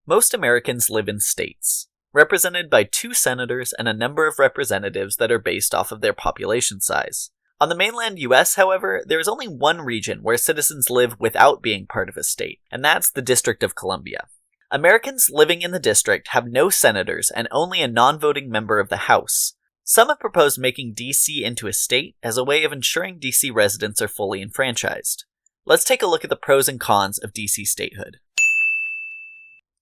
Most Americans live in states, represented by 2 senators and a number of representatives that are based off of their population size. On the mainland US, however, there is only one region where citizens live without being part of a state, and that's the District of Columbia. Americans living in the district have no senators and only a non-voting member of the House. Some have proposed making DC into a state as a way of ensuring DC residents are fully enfranchised. Let's take a look at the pros and cons of DC statehood.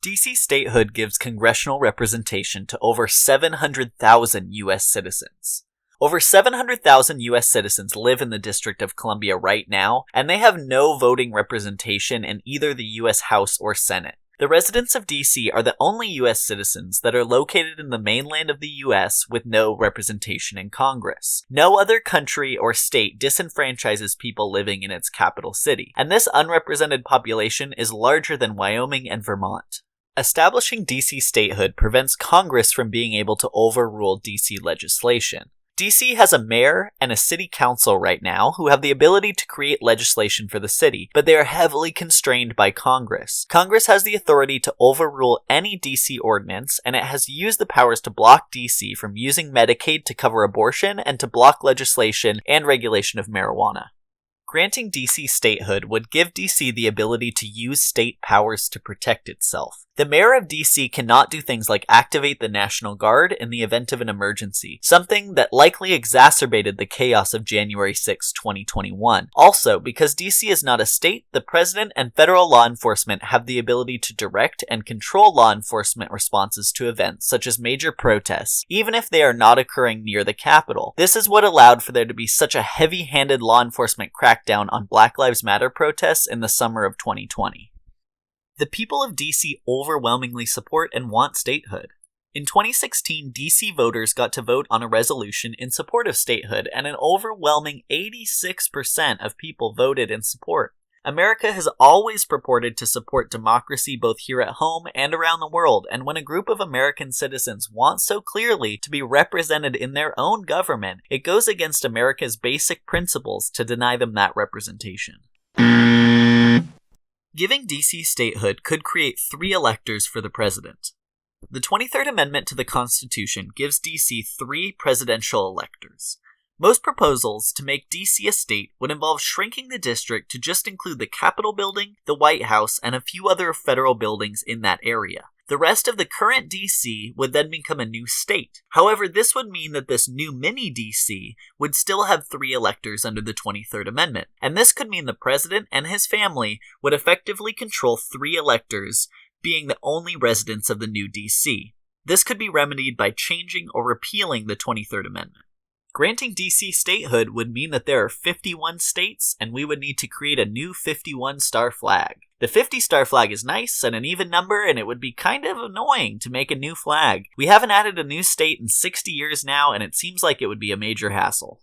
DC statehood gives congressional representation to over 700,000 US citizens. Over 700,000 US citizens live in the District of Columbia right now, and they have no voting representation in either the US House or Senate. The residents of DC are the only US citizens that are located in the mainland of the US with no representation in Congress. No other country or state disenfranchises people living in its capital city, and this unrepresented population is larger than Wyoming and Vermont. Establishing DC statehood prevents Congress from being able to overrule DC legislation. DC has a mayor and a city council right now who have the ability to create legislation for the city, but they are heavily constrained by Congress. Congress has the authority to overrule any DC ordinance, and it has used the powers to block DC from using Medicaid to cover abortion and to block legislation and regulation of marijuana. Granting DC statehood would give DC the ability to use state powers to protect itself. The mayor of DC cannot do things like activate the National Guard in the event of an emergency, something that likely exacerbated the chaos of January 6, 2021. Also, because DC is not a state, the president and federal law enforcement have the ability to direct and control law enforcement responses to events such as major protests, even if they are not occurring near the Capitol. This is what allowed for there to be such a heavy-handed law enforcement crackdown on Black Lives Matter protests in the summer of 2020. The people of DC overwhelmingly support and want statehood. In 2016, DC voters got to vote on a resolution in support of statehood, and an overwhelming 86% of people voted in support. America has always purported to support democracy both here at home and around the world, and when a group of American citizens want so clearly to be represented in their own government, it goes against America's basic principles to deny them that representation. Giving DC statehood could create 3 electors for the president. The 23rd Amendment to the Constitution gives DC 3 presidential electors. Most proposals to make DC a state would involve shrinking the district to just include the Capitol building, the White House, and a few other federal buildings in that area. The rest of the current DC would then become a new state. However, this would mean that this new mini DC would still have 3 electors under the 23rd Amendment, and this could mean the president and his family would effectively control 3 electors, being the only residents of the new DC. This could be remedied by changing or repealing the 23rd Amendment. Granting DC statehood would mean that there are 51 states, and we would need to create a new 51-star flag. The 50-star flag is nice and an even number, and it would be kind of annoying to make a new flag. We haven't added a new state in 60 years now, and it seems like it would be a major hassle.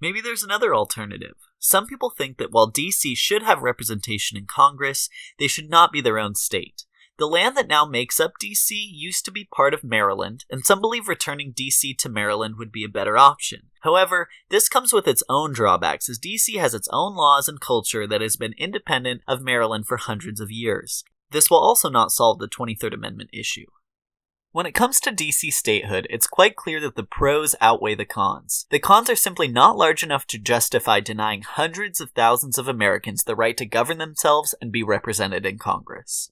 Maybe there's another alternative. Some people think that while DC should have representation in Congress, they should not be their own state. The land that now makes up DC used to be part of Maryland, and some believe returning DC to Maryland would be a better option. However, this comes with its own drawbacks, as DC has its own laws and culture that has been independent of Maryland for hundreds of years. This will also not solve the 23rd Amendment issue. When it comes to DC statehood, it's quite clear that the pros outweigh the cons. The cons are simply not large enough to justify denying hundreds of thousands of Americans the right to govern themselves and be represented in Congress.